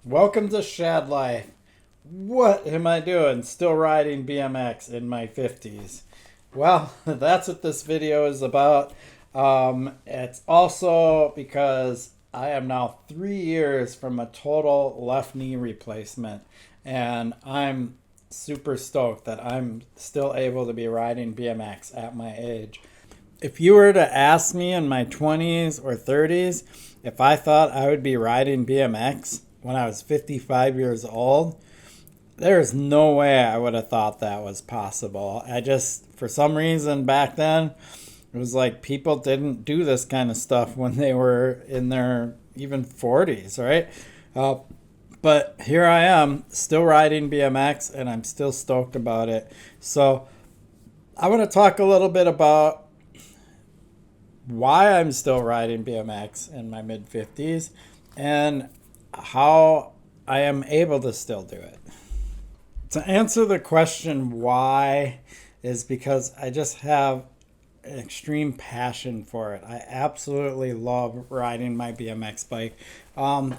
Welcome to Shad Life. What am I doing? Still riding BMX in my 50s. Well, that's what this video is about. It's also because I am now 3 years from a total left knee replacement, and I'm super stoked that I'm still able to be riding BMX at my age. If you were to ask me in my 20s or 30s if I thought I would be riding BMX when I was 55 years old, there's no way I would have thought that was possible. I just, for some reason back then, it was like people didn't do this kind of stuff when they were in their even 40s, right? Uh, but here I am, still riding BMX, and I'm still stoked about it. So I want to talk a little bit about why I'm still riding BMX in my mid 50s and how I am able to still do it. To answer the question why is because I just have an extreme passion for it. I absolutely love riding my BMX bike.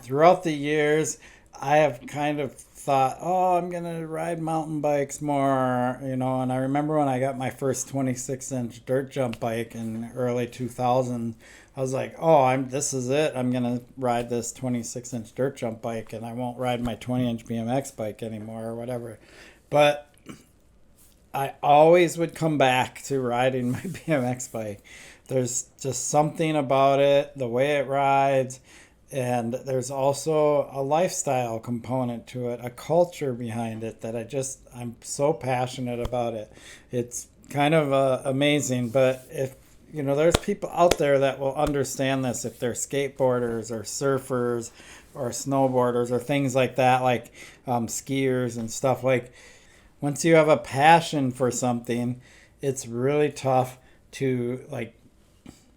Throughout the years, I have kind of thought, oh, I'm gonna ride mountain bikes more, And I remember when I got my first 26-inch dirt jump bike in early 2000. I was like, oh, this is it. I'm gonna ride this 26-inch dirt jump bike, and I won't ride my 20-inch BMX bike anymore or whatever. But I always would come back to riding my BMX bike. There's just something about it, the way it rides, and there's also a lifestyle component to it, a culture behind it that I'm so passionate about it. It's kind of amazing, but if there's people out there that will understand this if they're skateboarders or surfers or snowboarders or things like that, like skiers and stuff. Like, once you have a passion for something, it's really tough to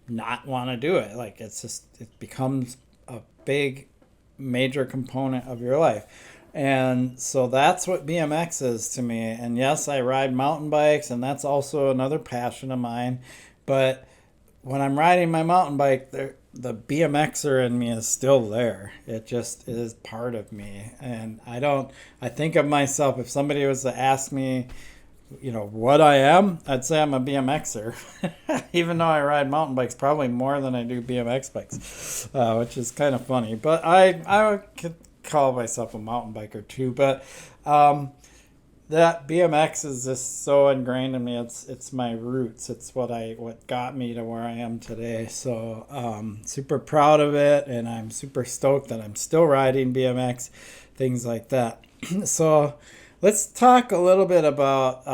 not want to do it. Like, it becomes a big major component of your life. And so that's what BMX is to me. And yes, I ride mountain bikes, and that's also another passion of mine. But when I'm riding my mountain bike, the BMXer in me is still there. It just is part of me. And I think of myself, if somebody was to ask me, what I am, I'd say I'm a BMXer. Even though I ride mountain bikes probably more than I do BMX bikes, which is kind of funny. But I could call myself a mountain biker too. But that BMX is just so ingrained in me. It's my roots. It's what got me to where I am today. So super proud of it, and I'm super stoked that I'm still riding BMX, things like that. So let's talk a little bit about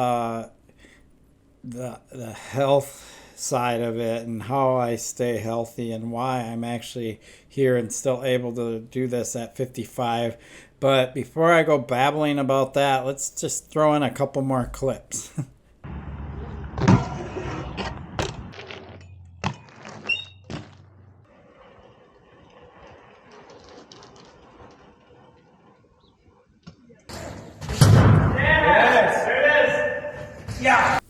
the health side of it and how I stay healthy and why I'm actually here and still able to do this at 55. But before I go babbling about that, let's just throw in a couple more clips.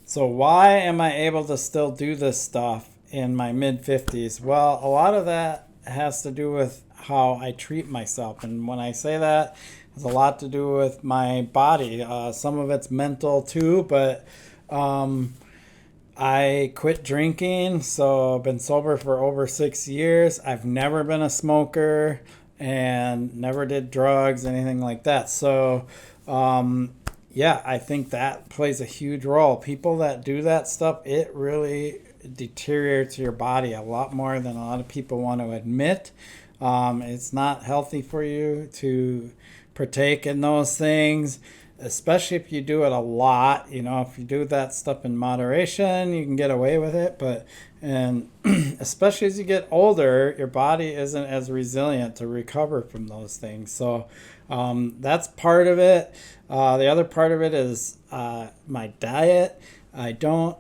So why am I able to still do this stuff in my mid 50s? Well, a lot of that has to do with how I treat myself. And when I say that, it has a lot to do with my body. Some of it's mental too, but I quit drinking, so I've been sober for over 6 years. I've never been a smoker and never did drugs, anything like that. So, yeah, I think that plays a huge role. People that do that stuff, it really deteriorates your body a lot more than a lot of people want to admit. It's not healthy for you to partake in those things, especially if you do it a lot. If you do that stuff in moderation, you can get away with it. And especially as you get older, your body isn't as resilient to recover from those things. So that's part of it. The other part of it is my diet. I don't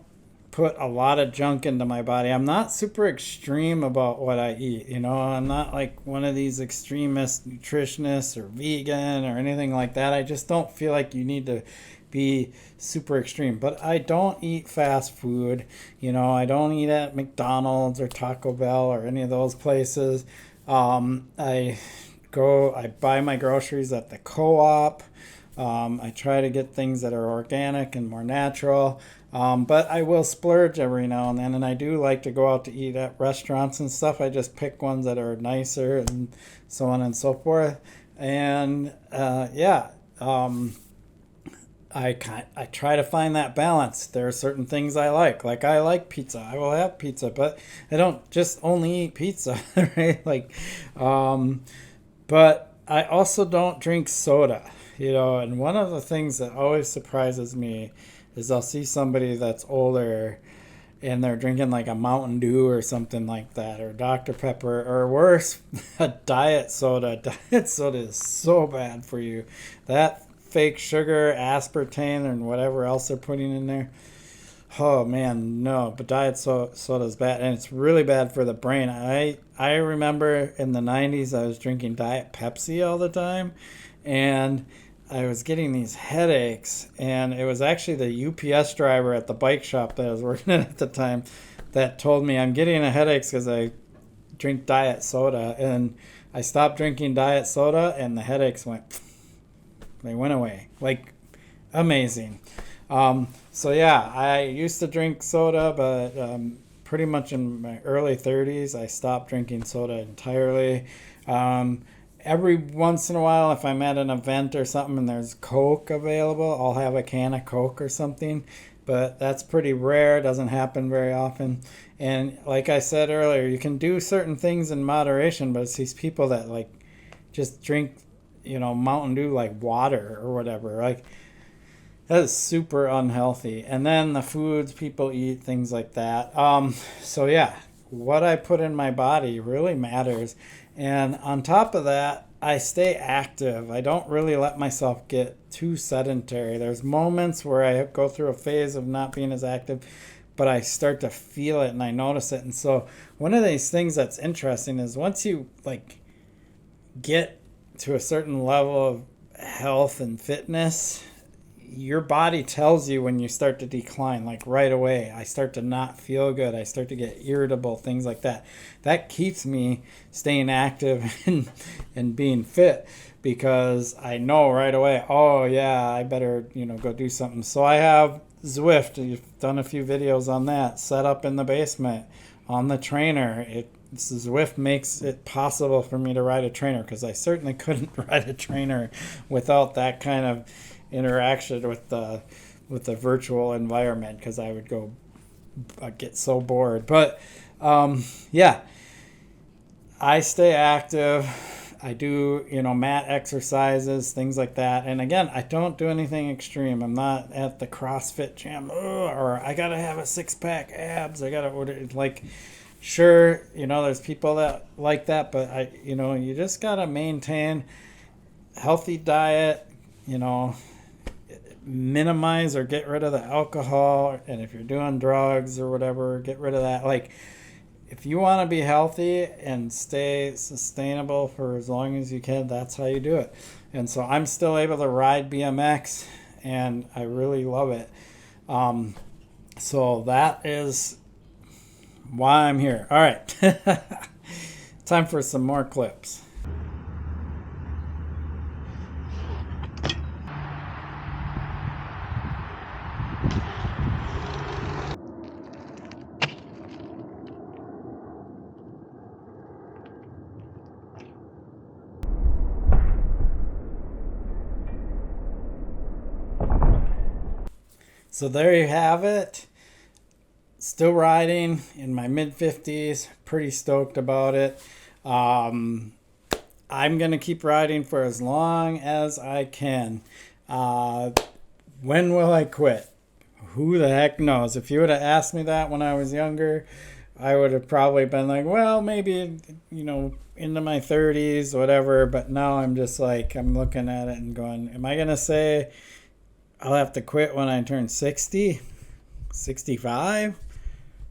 put a lot of junk into my body. I'm not super extreme about what I eat. I'm not like one of these extremist nutritionists or vegan or anything like that. I just don't feel like you need to be super extreme. But I don't eat fast food. I don't eat at McDonald's or Taco Bell or any of those places. I I buy my groceries at the co-op. I try to get things that are organic and more natural. But I will splurge every now and then, and I do like to go out to eat at restaurants and stuff. I just pick ones that are nicer and so on and so forth. And I try to find that balance. There are certain things I like I like pizza. I will have pizza, but I don't just only eat pizza, right? But I also don't drink soda, And one of the things that always surprises me is I'll see somebody that's older and they're drinking like a Mountain Dew or something like that, or Dr. Pepper, or worse, a diet soda. Diet soda is so bad for you. That fake sugar, aspartame, and whatever else they're putting in there. Oh man, no. But diet soda is bad, and it's really bad for the brain. I remember in the 90s I was drinking Diet Pepsi all the time, and I was getting these headaches, and it was actually the UPS driver at the bike shop that I was working at the time that told me I'm getting a headaches because I drink diet soda. And I stopped drinking diet soda, and the headaches they went away. Like, amazing. So yeah, I used to drink soda, but pretty much in my early 30s, I stopped drinking soda entirely. Every once in a while, if I'm at an event or something and there's Coke available, I'll have a can of Coke or something. But that's pretty rare. It doesn't happen very often. And like I said earlier, you can do certain things in moderation, but it's these people that like just drink, Mountain Dew like water or whatever. Like, that is super unhealthy. And then the foods people eat, things like that. So yeah, what I put in my body really matters. And on top of that, I stay active. I don't really let myself get too sedentary. There's moments where I go through a phase of not being as active, but I start to feel it and I notice it. And so one of these things that's interesting is once you get to a certain level of health and fitness, your body tells you when you start to decline, like right away. I start to not feel good. I start to get irritable, things like that. That keeps me staying active and being fit because I know right away, oh yeah, I better, go do something. So I have Zwift, you've done a few videos on that, set up in the basement on the trainer. Zwift makes it possible for me to ride a trainer because I certainly couldn't ride a trainer without that kind of interaction with the virtual environment because I would get so bored. But yeah, I stay active. I do mat exercises, things like that. And again, I don't do anything extreme. I'm not at the CrossFit gym or I gotta have a 6-pack abs. I gotta order sure, there's people that like that, but you just gotta maintain healthy diet, minimize or get rid of the alcohol, and if you're doing drugs or whatever, get rid of that. Like, if you want to be healthy and stay sustainable for as long as you can, that's how you do it. And so I'm still able to ride BMX, and I really love it. So that is why I'm here. All right. Time for some more clips. So there you have it. Still riding in my mid-50s. Pretty stoked about it. I'm going to keep riding for as long as I can. When will I quit? Who the heck knows? If you would have asked me that when I was younger, I would have probably been like, well, maybe, into my 30s, whatever. But now I'm just like, I'm looking at it and going, am I going to say I'll have to quit when I turn 60, 65,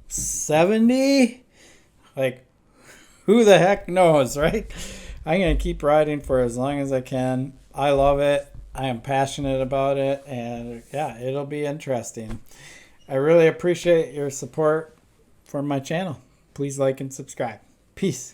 70? Like, who the heck knows, right? I'm going to keep riding for as long as I can. I love it. I am passionate about it. And yeah, it'll be interesting. I really appreciate your support for my channel. Please like and subscribe. Peace.